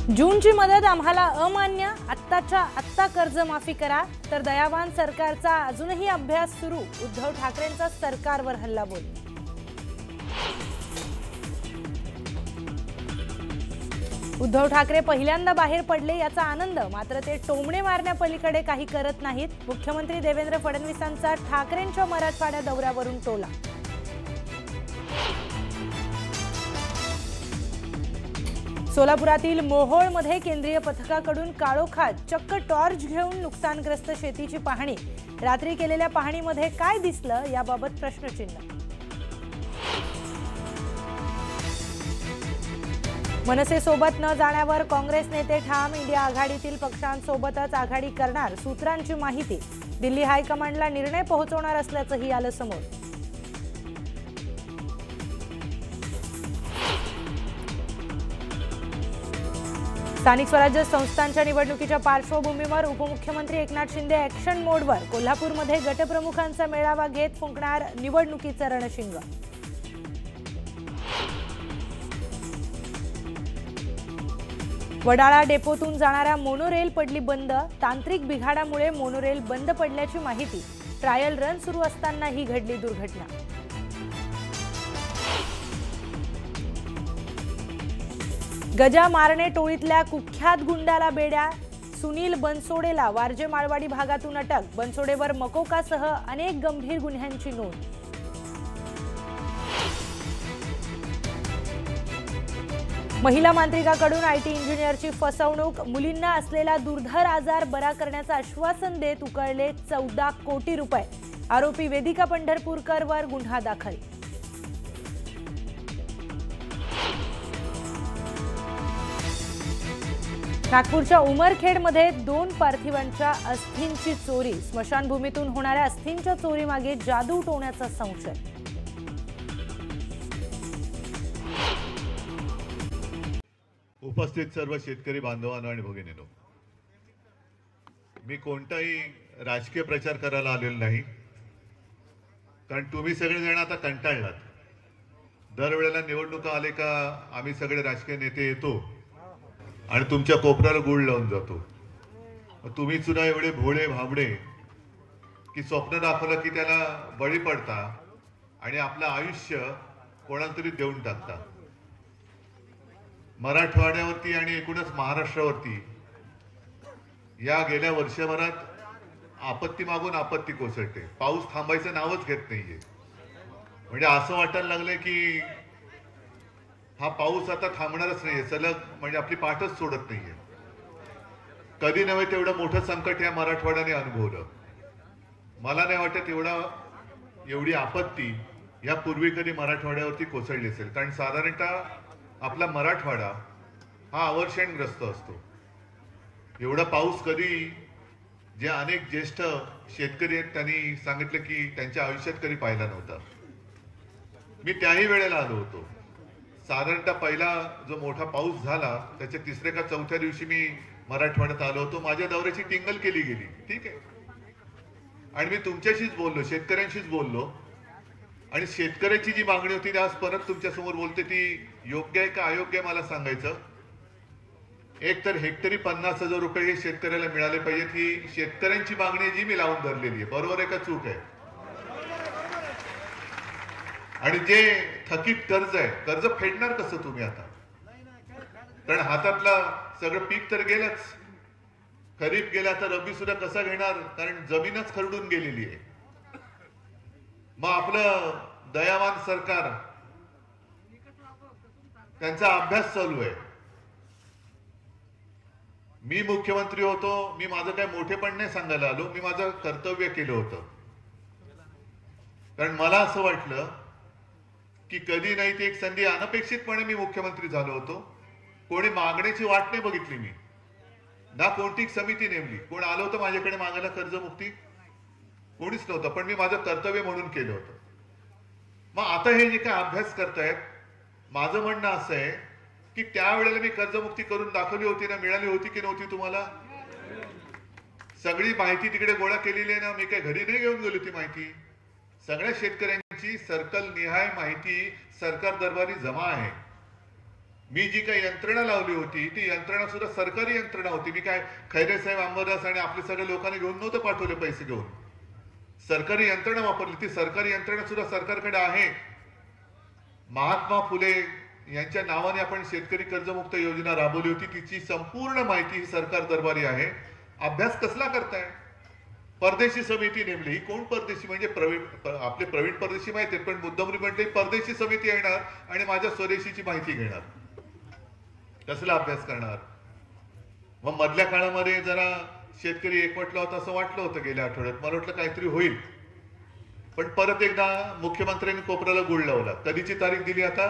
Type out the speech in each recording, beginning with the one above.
जूनची मदत आम्हाला अमान्य, आत्ताच्या आत्ता कर्जमाफी करा. तर दयावान सरकारचा अजूनही अभ्यास सुरू. उद्धव ठाकरेंचा सरकारवर हल्लाबोल. उद्धव ठाकरे पहिल्यांदा बाहेर पडले याचा आनंद, मात्र ते टोमणे मारण्यापलीकडे काही करत नाहीत. मुख्यमंत्री देवेंद्र फडणवीसांचा ठाकरेंच्या मराठवाडा दौऱ्यावरून टोला. सोलापुरातील मोहोळमध्ये केंद्रीय पथकाकडून काळोखात चक्क टॉर्च घेऊन नुकसानग्रस्त शेतीची पाहणी. रात्री केलेल्या पाहणीमध्ये काय दिसलं याबाबत प्रश्नचिन्ह. मनसेसोबत न जाण्यावर काँग्रेस नेते ठाम. इंडिया आघाडीतील पक्षांसोबतच आघाडी करणार, सूत्रांची माहिती. दिल्ली हायकमांडला निर्णय पोहोचवणार असल्याचंही आलं समोर. स्थानिक स्वराज्य संस्थांच्या निवडणुकीच्या पार्श्वभूमीवर उपमुख्यमंत्री एकनाथ शिंदे ॲक्शन मोडवर. कोल्हापूरमध्ये गटप्रमुखांचा मेळावा घेत फुंकणार निवडणुकीचं रणशिंग. वडाळा डेपोतून जाणाऱ्या मोनोरेल पडली बंद. तांत्रिक बिघाडामुळे मोनोरेल बंद पडल्याची माहिती. ट्रायल रन सुरू असताना ही घडली दुर्घटना. गजा मारणे टोळीतल्या कुख्यात गुंडाला बेड्या. सुनील बनसोडेला वारजे माळवाडी भागातून अटक. बनसोडेवर मकोकासह अनेक गंभीर गुन्ह्यांची नोंद. महिला मांत्रिकाकडून आयटी इंजिनियरची फसवणूक. मुलींना असलेला दुर्धर आजार बरा करण्याचं आश्वासन देत उकळले 14 कोटी रुपये. आरोपी वेदिका पंढरपूरकरवर गुन्हा दाखल. नागपूरच्या उमरखेडमध्ये 2 पार्थिवांच्या अस्थींची चोरी. स्मशानभूमीतून होणाऱ्या अस्थींच्या चोरीमागे जादू उठवण्याचा संशय. उपस्थित सर्व शेतकरी बांधवांनो आणि भगिनींनो, मी कोणताही राजकीय प्रचार करायला आलेलो नाही, कारण तुम्ही सगळे जण आता कंटाळलात. दरवेळेला निवडणुका आले का आम्ही सगळे राजकीय नेते येतो आणि तुमच्या कोपऱ्याला गुळ लावून जातो. तुम्ही सुद्धा एवढे भोळे भाबडे की स्वप्न दाखवलं की त्याला बळी पडता आणि आपलं आयुष्य कोणाला तरी देऊन टाकता. मराठवाड्यावरती आणि एकूणच महाराष्ट्रावरती या गेल्या वर्षभरात आपत्ती मागून आपत्ती कोसळते. पाऊस थांबायचं नावच घेत नाहीये. म्हणजे असं वाटायला लागलंय की हा पाऊस आता थांबणारच नाहीये, सलग म्हणजे आपली पाठच सोडत नाहीये. कधी नव्हे तेवढं मोठं संकट या मराठवाड्याने अनुभवलं. मला नाही वाटत एवढी आपत्ती यापूर्वी कधी मराठवाड्यावरती कोसळली असेल. कारण साधारणतः आपला मराठवाडा हा अवर्षणग्रस्त असतो. एवढा पाऊस कधी, जे अनेक ज्येष्ठ शेतकरी आहेत त्यांनी सांगितलं की त्यांच्या आयुष्यात कधी पाहिला नव्हता. मी त्याही वेळेला आलो होतो. साधारणतः पहिला जो मोठा पाऊस झाला त्याच्या 3ऱ्या का 4थ्या दिवशी मी मराठवाड्यात आलो होतो. माझ्या दौऱ्याची टिंगल केली गेली, ठीक आहे, आणि मी तुमच्याशीच बोललो, शेतकऱ्यांशीच बोललो. आणि शेतकऱ्याची जी मागणी होती ती आज परत तुमच्या समोर बोलते, ती योग्य आहे का अयोग्य आहे मला सांगायचं. एक तर हेक्टरी 50,000 रुपये हे शेतकऱ्याला मिळाले पाहिजेत, ही शेतकऱ्यांची मागणी जी मी लावून धरलेली आहे. बरोबर आहे का चूक आहे? आणि जे थकीत कर्ज आहे, कर्ज फेडणार कसं तुम्ही आता? कारण हातातलं सगळं पीक तर गेलंच. खरीप गेला तर रब्बी सुद्धा कसा घेणार, कारण जमीनच खरडून गेलेली आहे. मग आपलं दयावान सरकार, त्यांचा अभ्यास चालू आहे. मी मुख्यमंत्री होतो, मी माझं काय मोठेपण नाही सांगायला आलो, मी माझं कर्तव्य केलं होतं. कारण मला असं वाटलं की कधी नाही ती एक संधी अनपेक्षितपणे मी मुख्यमंत्री झालो होतो. कोणी मागण्याची वाट नाही बघितली मी, ना कोणती समिती नेमली. कोण आलं होतं माझ्याकडे मागायला कर्जमुक्ती? कोणीच नव्हतं. पण मी माझं कर्तव्य म्हणून केलं होतं. मग आता हे जे काय अभ्यास करतायत, माझं म्हणणं असं आहे की त्यावेळेला मी कर्जमुक्ती करून दाखवली होती ना, मिळाली होती की नव्हती तुम्हाला? सगळी माहिती तिकडे गोळा केलेली आहे ना. मी काय घरी नाही घेऊन गेलो ती माहिती. सगळ्या शेतकऱ्यांची सर्कल निहाय माहिती सरकार दरबारी जमा आहे. मी जी काही यंत्रणा लावली होती ती यंत्रणा सुद्धा सरकारी यंत्रणा होती. मी काय खैरे साहेब अंबादास आणि आपले सगळे लोकांनी घेऊन नव्हतं पाठवले पैसे घेऊन. सरकारी यंत्रणा वापरली. ती सरकारी यंत्रणा सुद्धा सरकारकडे आहे. महात्मा फुले यांच्या नावाने आपण शेतकरी कर्जमुक्त योजना राबवली होती. तिची संपूर्ण माहिती ही सरकार दरबारी आहे. अभ्यास कसला करताय? परदेशी समिती नेमली. ही कोण परदेशी? म्हणजे आपले प्रवीण परदेशी माहिती आहेत, पण मुद्दामरी म्हणते परदेशी समिती येणार आणि माझ्या स्वदेशीची माहिती घेणार. कसला अभ्यास करणार? मग मधल्या काळामध्ये जरा शेतकरी एकवटला होता असं वाटलं होतं गेल्या आठवड्यात. मला वाटलं काहीतरी होईल, पण परत एकदा मुख्यमंत्र्यांनी कोपऱ्याला गुळ लावला. कधीची तारीख दिली आता?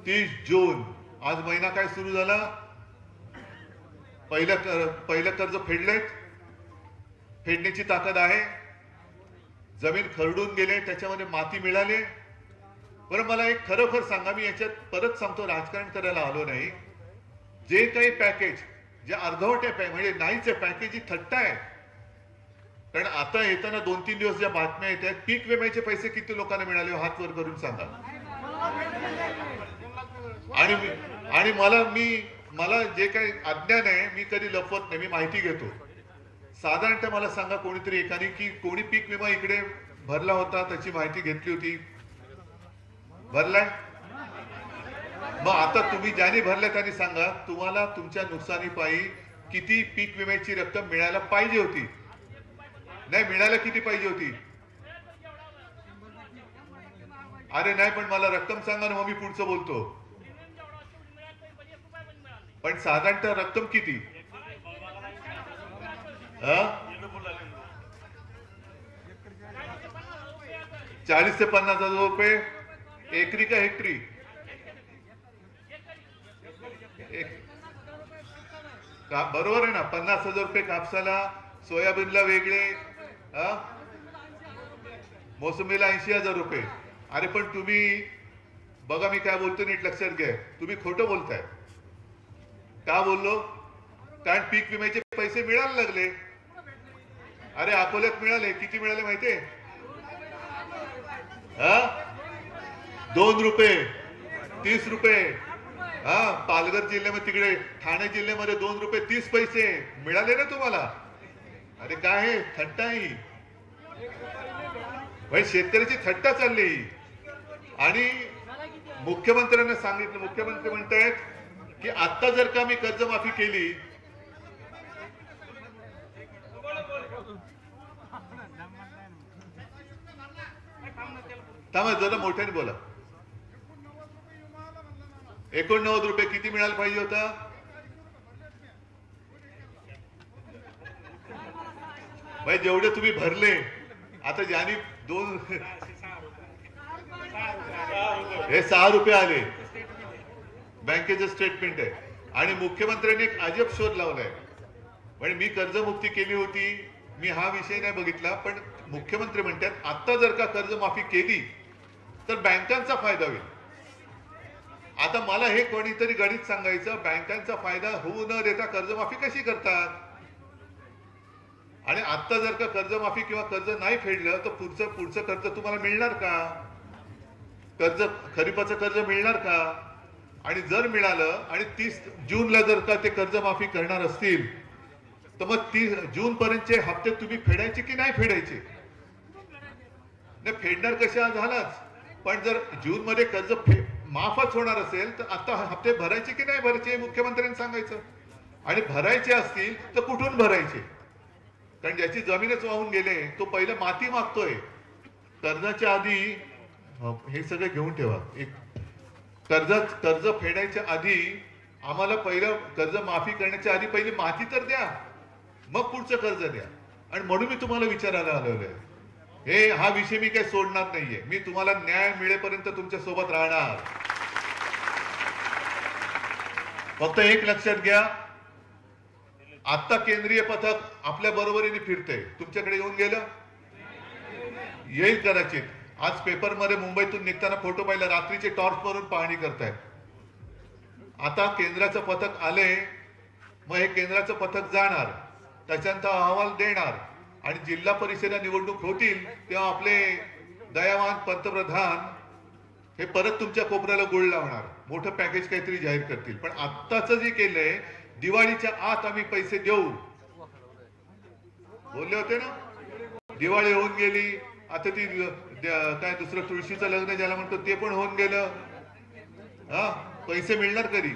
30 जून. आज महिना काय सुरू झाला? पहिलं कर्ज फेडलेत. फेडण्याची ताकद आहे. जमीन खरडून गेले, त्याच्यामध्ये माती मिळाली. बरं, मला एक खरोखर सांगा, मी याच्यात परत सांगतो, राजकारण करायला आलो नाही. जे काही पॅकेज जे अर्धवट आहे म्हणजे नाहीच आहे पॅकेज, ही थट्टा आहे. कारण आता येताना 2-3 दिवस ज्या बातम्या येत आहेत, पीक विम्याचे पैसे किती लोकांना मिळाले हात वर करून सांगा. आणि मला जे काही अज्ञान आहे, मी कधी लपवत नाही, मी माहिती घेतो. साधारणतः मला सांगा कोणीतरी एकाने की कोणी पीक विमा इकडे भरला होता, त्याची माहिती घेतली होती, भरलाय? मग आता तुम्ही ज्याने भरलाय त्यांनी सांगा, तुम्हाला तुमच्या नुकसानीपायी किती पीक विम्याची रक्कम मिळायला पाहिजे होती? नाही मिळायला किती पाहिजे होती? अरे नाही, पण मला रक्कम सांगा ना, मग मी पुढचं बोलतो. पण साधारणतः रक्कम किती? 40 ते 50 हजार रुपये एकरी का हेक्टरी? बरोबर आहे ना. 50 हजार रुपये कापसाला, सोयाबीनला वेगळे, मोसंबीला 80 हजार रुपये. अरे पण तुम्ही बघा, मी काय बोलतो नीट लक्षात घ्या. तुम्ही खोटं बोलताय. का बोललो? कारण पीक विम्याचे पैसे मिळायला लागले. अरे अकोल्यात मिळाले. किती मिळाले माहितीये? 2 रुपये, 30 रुपये. पालघर जिल्ह्यामध्ये, तिकडे ठाणे जिल्ह्यामध्ये 2 रुपये 30 पैसे मिळाले ना तुम्हाला. अरे काय हे थट्टा ही भाई, शेतकऱ्याची थट्टा चालली. आणि मुख्यमंत्र्यांना सांगितलं, मुख्यमंत्री म्हणतायत की आता जर का मी कर्जमाफी केली, थांबा जरा मोठ्याने बोला. 89 रुपये किती मिळायला पाहिजे होता? भाई जेवढे तुम्ही भरले, आता ज्याने 6 रुपये आले. बँकेचं स्टेटमेंट आहे. आणि मुख्यमंत्र्यांनी एक अजब शोध लावलाय. म्हणजे मी कर्जमुक्ती केली होती, मी हा विषय नाही बघितला, पण मुख्यमंत्री म्हणतात आता जर का कर्जमाफी केली तर बँकांचा फायदा होईल. आता मला हे कोणीतरी गणित सांगायचं, बँकांचा फायदा होऊ न देता कर्जमाफी कशी करतात? आणि आता जर का कर्जमाफी किंवा कर्ज नाही फेडलं तर पुढचं कर्ज तुम्हाला मिळणार का? खरीपाचं कर्ज मिळणार का? आणि जर मिळालं आणि 30 जूनला जर का ते कर्जमाफी करणार असतील तर मग 30 जून पर्यंतचे हप्ते तुम्ही फेडायचे की नाही फेडायचे? नाही फेडणार कशा झालाच, पण जर जून मध्ये कर्ज माफच होणार असेल तर आता हप्ते भरायचे की नाही भरायचे हे मुख्यमंत्र्यांनी सांगायचं. आणि भरायचे असतील तर कुठून भरायचे? कारण ज्याची जमीनच वाहून गेले तो पहिलं माती मागतोय. कर्जाच्या आधी हे सगळे घेऊन ठेवा. एक कर्ज फेडायच्या आधी आम्हाला पहिलं कर्ज माफी करण्याच्या आधी पहिली माती तर द्या, मग पुढचं कर्ज द्या. आणि म्हणून मी तुम्हाला विचारायला आलेलो आहे. हा विषय मी काही सोडणार नाहीये. मी तुम्हाला न्याय मिळेपर्यंत तुमच्या सोबत राहणार. फक्त एक लक्षात घ्या, आता केंद्रीय पथक आपल्या बरोबरीने फिरते. तुमच्याकडे येऊन गेलं? येईल कदाचित. आज पेपरमध्ये मुंबईतून निघताना फोटो पाहिला, रात्रीचे टॉर्च मारून पाहणी करतायत. आता केंद्राचं पथक आले, मग हे केंद्राचं पथक जाणार, त्याच्यानंतर अहवाल देणार आणि जिल्हा परिषद निवडणूक होतील तेव्हा आपले दयावान पंतप्रधान हे परत तुमच्या कोपऱ्याला गोळ लावणार, मोठं पॅकेज काहीतरी जाहीर करतील. पण आत्ताचं जे केलंय, दिवाळीच्या आत आम्ही पैसे देऊ बोलले होते ना. दिवाळी होऊन गेली, आता ती काय दुसरं तुळशीचं लग्न ज्याला म्हणतो ते पण होऊन गेलं. हा, पैसे मिळणार कधी?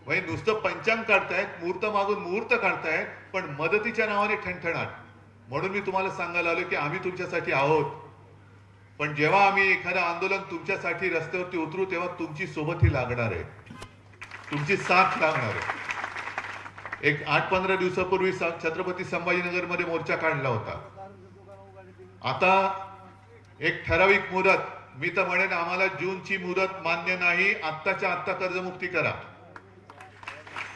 म्हणजे नुसतं पंचांग काढतायत, मुहूर्त मागून मुहूर्त काढतायत, पण मदतीच्या नावाने ठणठणाट. म्हणून मी तुम्हाला सांगायला आलो की आम्ही तुमच्यासाठी आहोत, पण जेव्हा आम्ही एखादं आंदोलन तुमच्यासाठी रस्त्यावरती उतरू तेव्हा तुमची सोबतही लागणार आहे, तुमची साथ लागणार आहे. एक 8-15 दिवसापूर्वी छत्रपती संभाजीनगरमध्ये मोर्चा काढला होता. आता एक ठराविक मुदत, मी तर म्हणेन आम्हाला जूनची मुदत मान्य नाही, आत्ताच्या आत्ता कर्जमुक्ती करा.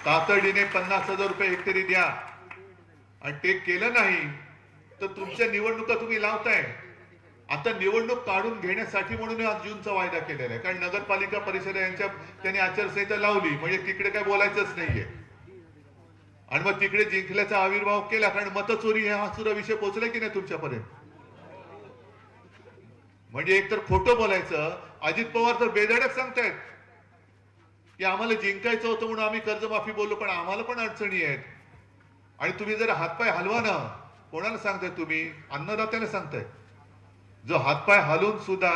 तातडीने 50,000 रुपये हेक्टरी द्या. आणि ते केलं नाही तर तुमच्या निवडणुका तुम्ही लावताय. आता निवडणूक काढून घेण्यासाठी म्हणून आज जूनचा वायदा केलेला आहे, कारण नगरपालिका परिषद यांच्या त्यांनी आचारसंहिता लावली, म्हणजे तिकडे काय बोलायचंच नाहीये. आणि मग तिकडे जिंकल्याचा आविर्भाव केला, कारण मतचोरी हा सुद्धा विषय पोहोचलाय की नाही तुमच्यापर्यंत. म्हणजे एकतर खोटं बोलायचं. अजित पवार तर बेधडक सांगतायत की आम्हाला जिंकायचं होतं म्हणून आम्ही कर्जमाफी बोललो, पण आम्हाला पण अडचणी आहेत. आणि तुम्ही जर हातपाय हलवा ना, कोणाला सांगताय तुम्ही? अन्नदात्याला सांगताय. जो हातपाय हलवून सुद्धा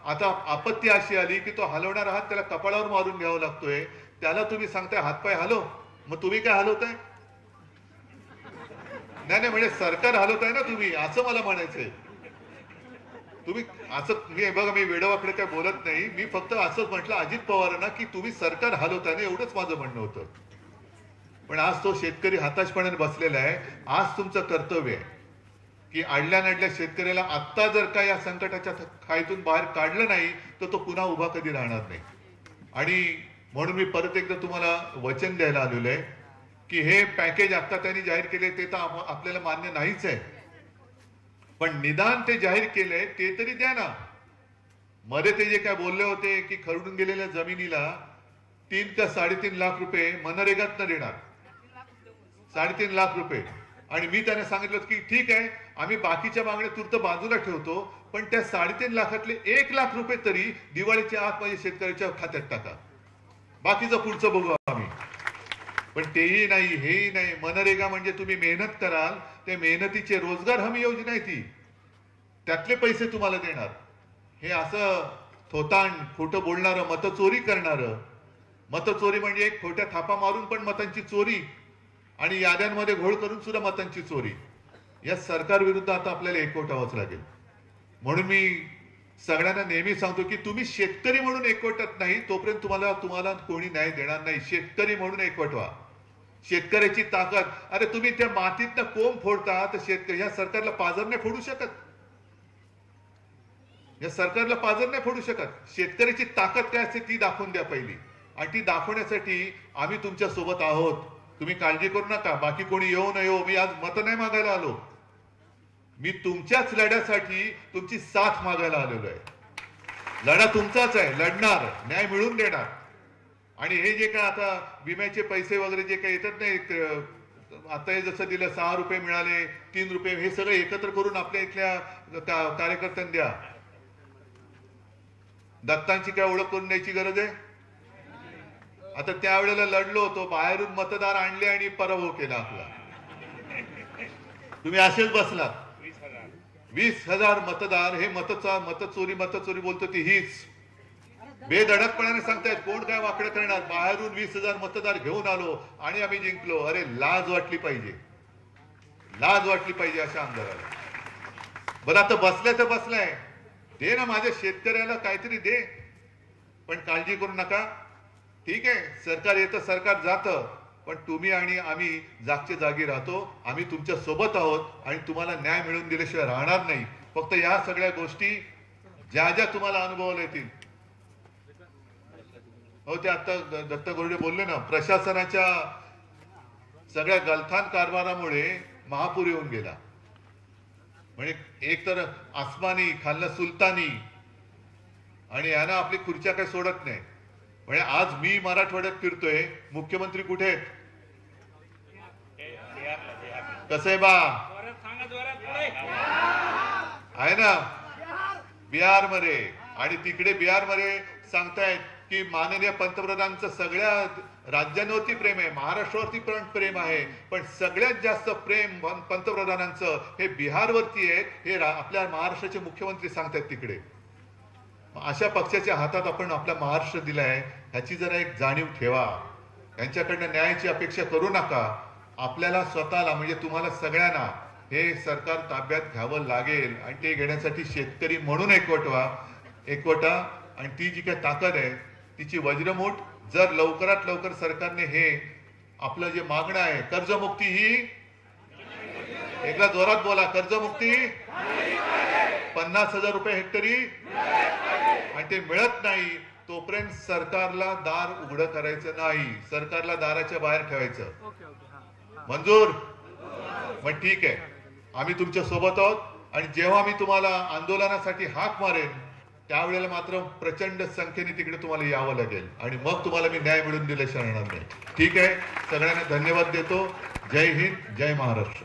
आता आपत्ती अशी आली की तो हलवणारा हात त्याला कपाळावर मारून घ्यावा लागतोय, त्याला तुम्ही सांगताय हातपाय हलव. मग तुम्ही काय हलवताय? नाही, म्हणजे सरकार हलवताय ना तुम्ही, असं मला म्हणायचंय. तुम्ही असं, मी बघा, मी वेडवाकडे काय बोलत नाही, मी फक्त असंच म्हटलं अजित पवारांना की तुम्ही सरकार हलवताय ना, एवढंच माझं म्हणणं होतं. पण आज तो शेतकरी हताशपणाने बसलेला आहे. आज तुमचं कर्तव्य आहे की अडल्या नडल्या शेतकऱ्याला आत्ता जर का या संकटाच्या खाईतून बाहेर काढलं नाही तर तो पुन्हा उभा कधी राहणार नाही. आणि म्हणून मी परत एकदा तुम्हाला वचन द्यायला आलेलो आहे की हे पॅकेज आता त्यांनी जाहीर केले ते तर आपल्याला मान्य नाहीच आहे, पण निदान ते जाहीर केलंय ते तरी द्या ना. मध्ये ते जे काय बोलले होते की खरडून गेलेल्या जमिनीला 3 का 3.5 लाख रुपये मनरेगातनं देणार, 3.5 लाख रुपये. आणि मी त्यांना सांगितलं की ठीक आहे, आम्ही बाकीच्या मागण्या तूर्त बाजूला ठेवतो, पण त्या 3.5 लाखातले 1 लाख रुपये तरी दिवाळीच्या आत माझ्या शेतकऱ्याच्या खात्यात टाका. बाकीचं पुढचं बघू आम्ही. पण तेही नाही, हेही नाही. मनरेगा म्हणजे तुम्ही मेहनत कराल, त्या मेहनतीचे रोजगार हमी योजना आहे ती, त्यातले पैसे तुम्हाला देणार. हे असं थोतांड खोटं बोलणारं, मतचोरी करणारं. मतचोरी म्हणजे एक खोट्या थापा मारून पण मतांची चोरी, आणि याद्यांमध्ये घोळ करून सुद्धा मतांची चोरी. या सरकार विरुद्ध आता आपल्याला एकवटावंच लागेल. म्हणून मी सगळ्यांना नेहमी सांगतो की तुम्ही शेतकरी म्हणून एकवटत नाही तोपर्यंत तुम्हाला कोणी न्याय देणार नाही. शेतकरी म्हणून एकवटवा. शेतकऱ्याची ताकद, अरे तुम्ही त्या मातीतनं कोंब फोडता तर शेतकरी, या सरकारला पाजर नाही फोडू शकत, या सरकारला पाजर नाही फोडू शकत. शेतकऱ्याची ताकद काय असते ती दाखवून द्या पहिली, आणि ती दाखवण्यासाठी आम्ही तुमच्या सोबत आहोत. तुम्ही काळजी करू नका, बाकी कोणी येऊ न येऊ. मी आज मत नाही मागायला आलो, मी तुमच्याच लढ्यासाठी तुमची साथ मागायला आलेलो आहे. लढा तुमचाच आहे, लढणार, न्याय मिळवून देणार. आणि हे जे काय आता विम्याचे पैसे वगैरे जे काही येतात नाही, आता हे जसं दिलं 6 रुपये मिळाले, 3 रुपये, हे सगळं एकत्र करून आपल्या इथल्या कार्यकर्त्यांना द्या. दत्तांची काय ओळख करून द्यायची गरज आहे? आता त्यावेळेला लढलो होतो, बाहेरून मतदार आणले आणि पराभव केला आपला. तुम्ही असेच बसलात. 20,000 मतदार, हे मतचोरी बोलतो ती हीच. बेधडकपणाने सांगतायत कोण काय वाकडं करणार. बाहेरून 20,000 मतदार घेऊन आलो आणि आम्ही जिंकलो. अरे लाज वाटली पाहिजे, लाज वाटली पाहिजे अशा आमदाराला. बरं आता बसलाय तर बसलाय, दे ना माझ्या शेतकऱ्याला काहीतरी दे. पण काळजी करू नका, ठीक आहे, सरकार येतं सरकार जातं, पण तुम्ही आणि आम्ही जागच्या जागी राहतो. आम्ही तुमच्या सोबत आहोत आणि तुम्हाला न्याय मिळवून दिल्याशिवाय राहणार नाही. फक्त या सगळ्या गोष्टी ज्या ज्या तुम्हाला अनुभवाला येतील, हो ते आता दत्त गोरडे बोलले ना, प्रशासनाच्या सगळ्या गलथान कारभारामुळे महापूर येऊन गेला. म्हणजे एक तर आसमानी, खाल्लं सुलतानी, आणि यानं आपली खुर्च्या काही सोडत नाही. म्हणजे आज मी मराठवाड्यात फिरतोय, मुख्यमंत्री कुठे आहेत? कसं आहे बा? आहे ना बिहार मध्ये. आणि तिकडे बिहारमध्ये सांगतायत की माननीय पंतप्रधानांचं सगळ्या राज्यांवरती प्रेम आहे, महाराष्ट्रावरती पण प्रेम आहे, पण सगळ्यात जास्त प्रेम पंतप्रधानांचं हे बिहारवरती आहे, हे आपल्या महाराष्ट्राचे मुख्यमंत्री सांगतायत तिकडे. अशा पक्षाच्या हातात आपण आपला महाराष्ट्र दिलाय, ह्याची जरा एक जाणीव ठेवा. यांच्याकडनं न्यायाची अपेक्षा करू नका. आपल्याला स्वतःला म्हणजे तुम्हाला सगळ्यांना हे सरकार ताब्यात घ्यावं लागेल आणि ते घेण्यासाठी शेतकरी म्हणून एकवटा आणि ती जी काही ताकद आहे तिची वज्रमूठ जर लवकरात लवकर सरकारने हे आपलं जे मागणं आहे कर्जमुक्ती ही एकदा जोरात बोला, कर्जमुक्ती 50,000 रुपये हेक्टरी आणि ते मिळत नाही तोपर्यंत सरकारला दार उघडं करायचं नाही, सरकारला दाराच्या बाहेर ठेवायचं. मंजूर? मग ठीक आहे, आम्ही तुमच्या सोबत आहोत आणि जेव्हा मी तुम्हाला आंदोलनासाठी हाक मारेन त्यावेळेला मात्र प्रचंड संख्येने तिकडे तुम्हाला यावं लागेल आणि मग तुम्हाला मी न्याय मिळवून दिल्याशिवाय राहणार नाही. ठीक आहे, सगळ्यांना धन्यवाद देतो. जय हिंद, जय महाराष्ट्र.